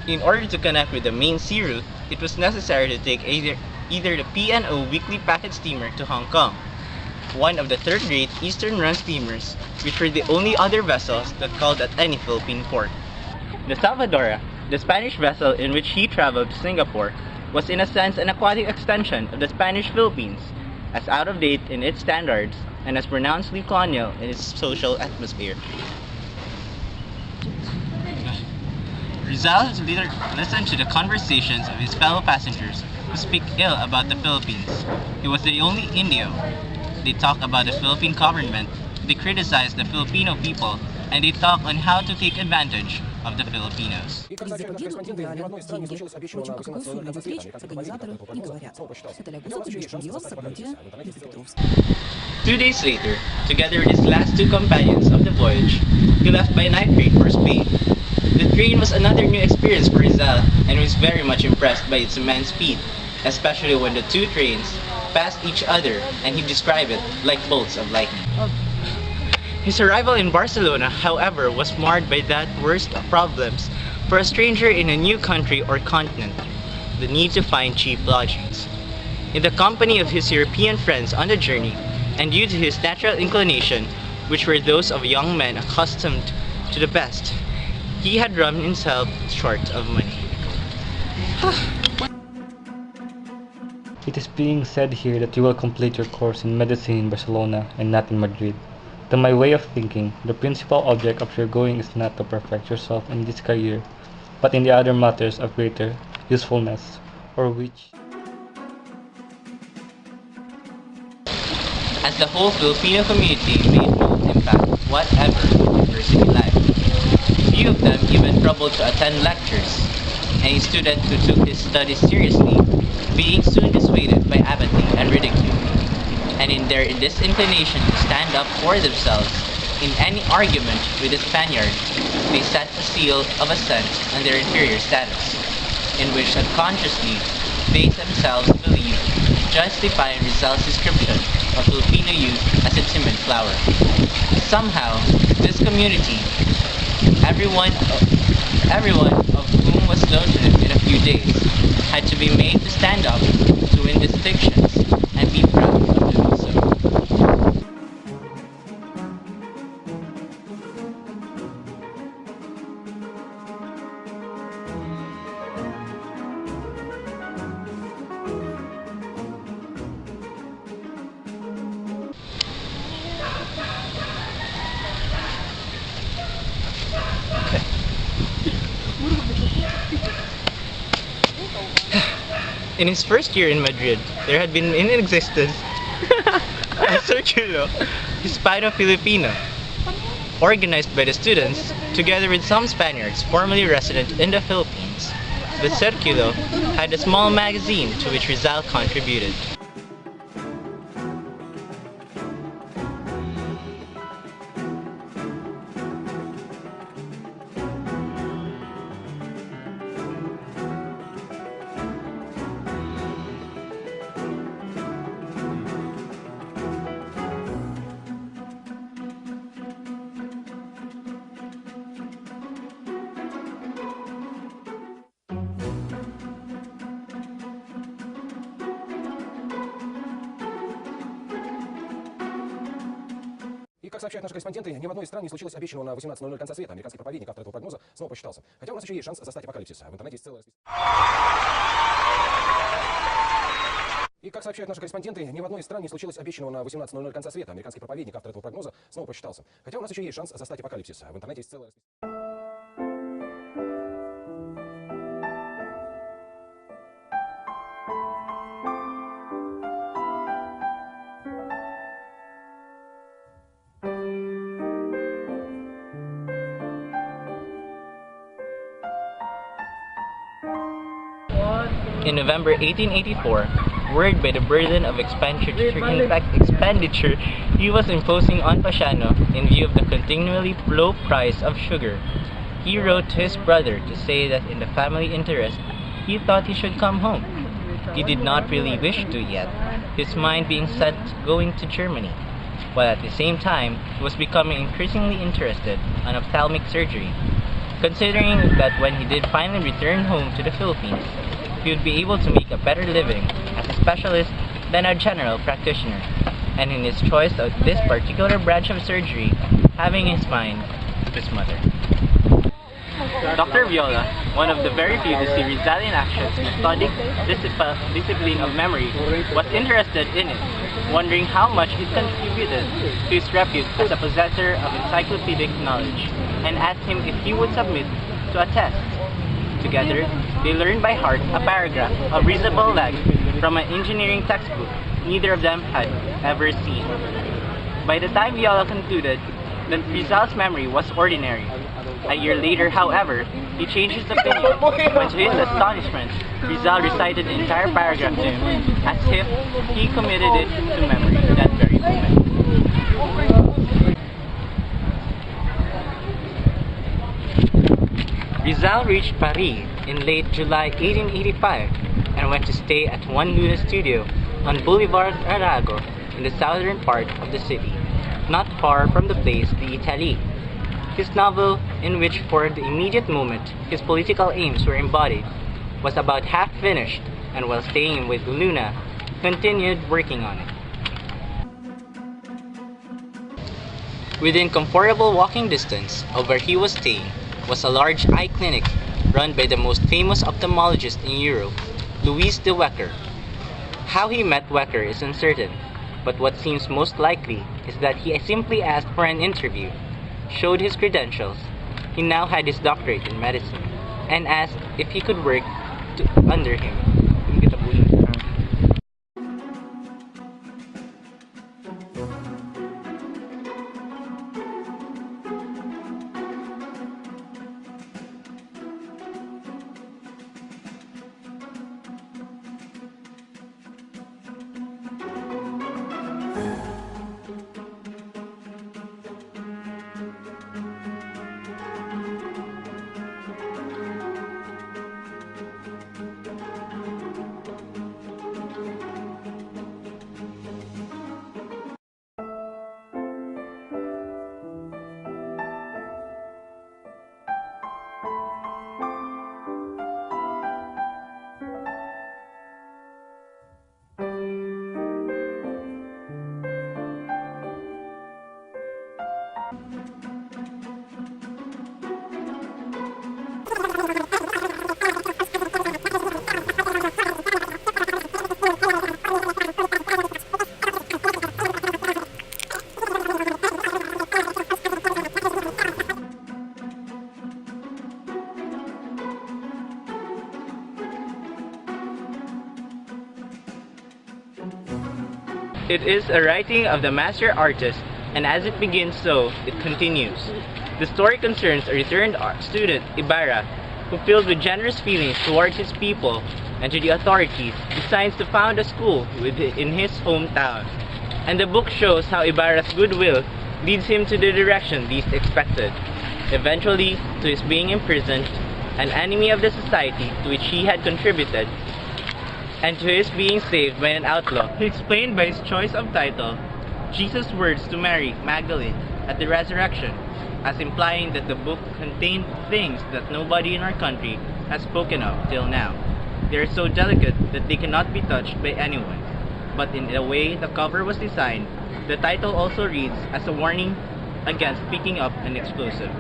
In order to connect with the main sea route, it was necessary to take either the P&O weekly packet steamer to Hong Kong, one of the third-rate eastern run steamers, which were the only other vessels that called at any Philippine port. The Salvadora, the Spanish vessel in which he traveled to Singapore, was in a sense an aquatic extension of the Spanish Philippines, as out of date in its standards and as pronouncedly colonial in its social atmosphere. Rizal later listened to the conversations of his fellow passengers who speak ill about the Philippines. He was the only Indio. They talk about the Philippine government, they criticize the Filipino people, and they talk on how to take advantage of the Filipinos. Кризис заблокирован реален деньги. Впрочем, какой суммы для встреч организаторы не говорят. Это для государства перспектива события без Петровска. 2 days later, together with his last two companions of the voyage, he left by night train for Spain. The train was another new experience for Rizal and was very much impressed by its immense speed, especially when the two trains passed each other, and he described it like bolts of lightning. His arrival in Barcelona, however, was marred by that worst of problems for a stranger in a new country or continent, the need to find cheap lodgings. In the company of his European friends on the journey, and due to his natural inclination, which were those of young men accustomed to the best, he had run himself short of money. It is being said here that you will complete your course in medicine in Barcelona and not in Madrid. To my way of thinking, the principal object of your going is not to perfect yourself in this career, but in the other matters of greater usefulness, or which As the whole Filipino community made no impact whatever on university life. Few of them even troubled to attend lectures. Any student who took his studies seriously, being soon dissuaded by apathy and ridicule. And in their disinclination to stand up for themselves in any argument with the Spaniard, they set a seal of assent on their inferior status, in which unconsciously they themselves believed, justifying Rizal's description of Filipino youth as a timid flower. Somehow, this community, everyone of whom was known to him in a few days, had to be made to stand up to win distinctions and be proud of doing so. In his first year in Madrid, there had been in existence a circulo Hispano-Filipino, organized by the students together with some Spaniards formerly resident in the Philippines. The circulo had a small magazine to which Rizal contributed. И, как сообщают наши корреспонденты, ни в одной из стран не случилось обещанного на 18:00 конца света. Американский проповедник, автор этого прогноза, снова посчитался. Хотя у нас еще есть шанс застать апокалипсис. В интернете есть целая... И, как сообщают наши корреспонденты, ни в одной из стран не случилось обещанного на 18:00 конца света. Американский проповедник, автор этого прогноза, снова посчитался. Хотя у нас еще есть шанс застать апокалипсис. В интернете есть целая... In November 1884, worried by the burden of expenditure he was imposing on Pasiano in view of the continually low price of sugar, he wrote to his brother to say that in the family interest, he thought he should come home. He did not really wish to yet, his mind being set going to Germany, while at the same time he was becoming increasingly interested in ophthalmic surgery. considering that when he did finally return home to the Philippines, he would be able to make a better living as a specialist than a general practitioner, and in his choice of this particular branch of surgery, having in his mind his mother. Dr. Viola, one of the very few to see Rizal in action who studied discipline of memory, was interested in it, wondering how much it contributed to his repute as a possessor of encyclopedic knowledge, and asked him if he would submit to a test. Together, they learned by heart a paragraph of reasonable length from an engineering textbook neither of them had ever seen. By the time Viola concluded that Rizal's memory was ordinary, a year later, however, he changed his opinion when, to his astonishment, Rizal recited the entire paragraph to him as if he committed it to memory that very moment. Rizal reached Paris in late July 1885 and went to stay at Juan Luna studio on Boulevard Arago in the southern part of the city, not far from the place d'Italie. His novel, in which for the immediate moment his political aims were embodied, was about half finished, and while staying with Luna, continued working on it. Within comfortable walking distance of where he was staying was a large eye clinic run by the most famous ophthalmologist in Europe, Louis de Wecker. How he met Wecker is uncertain, but what seems most likely is that he simply asked for an interview, showed his credentials, he now had his doctorate in medicine, and asked if he could work under him. It is a writing of the master artist, and as it begins so, it continues. The story concerns a returned art student, Ibarra, who filled with generous feelings towards his people and to the authorities, decides to found a school in his hometown. And the book shows how Ibarra's goodwill leads him to the direction least expected, eventually to his being imprisoned, an enemy of the society to which he had contributed, and to his being saved by an outlaw. He explained by his choice of title, Jesus' words to Mary Magdalene at the resurrection, as implying that the book contained things that nobody in our country has spoken of till now. They are so delicate that they cannot be touched by anyone. But in the way the cover was designed, the title also reads as a warning against picking up an explosive.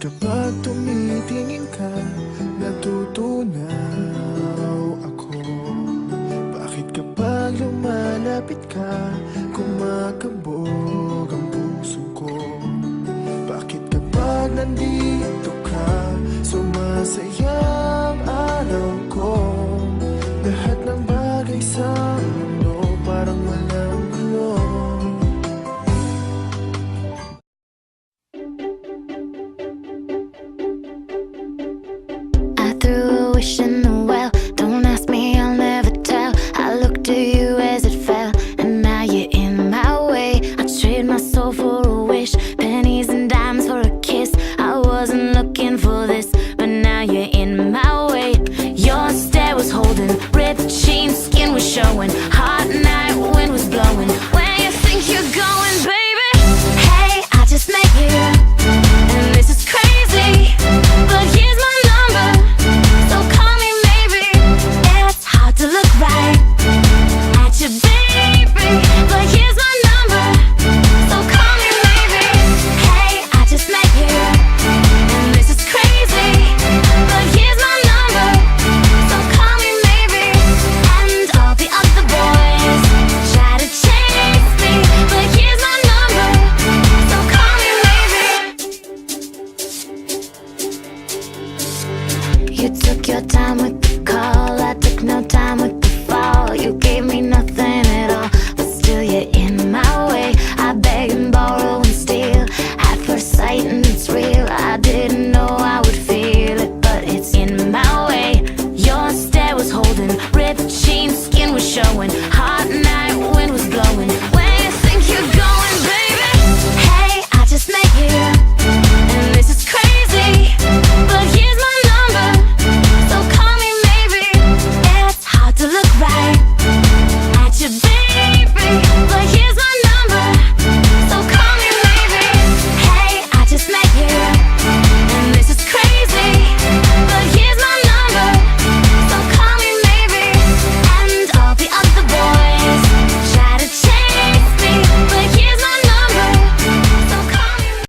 Kapag tumitingin ka, natutunaw ako. Bakit kapag lumalapit ka, kumakabog ang puso ko? Bakit kapag nandito ka, sumasaya ang araw ko? Lahat ng bagay sa mundo parang wishing the well. Don't ask me, I'll never tell. I looked to you as it fell, and now you're in my way. I trade my soul for a wish, pennies and dimes for a kiss. I wasn't looking for this, but now you're in my way. Your stare was holding, ripped jeans, skin was showing. Hot night, wind was blowing. Where you think you're going, baby? Hey, I just met you, and this is crazy, but here's my number, so call me maybe. It's hard to look right at you, baby, but here's my number, so call me maybe. Hey, I just met you, and this is crazy, but here's my number, so call me maybe. And all the other boys try to chase me, but here's my number, so call me maybe. You took your time with the call, I took no time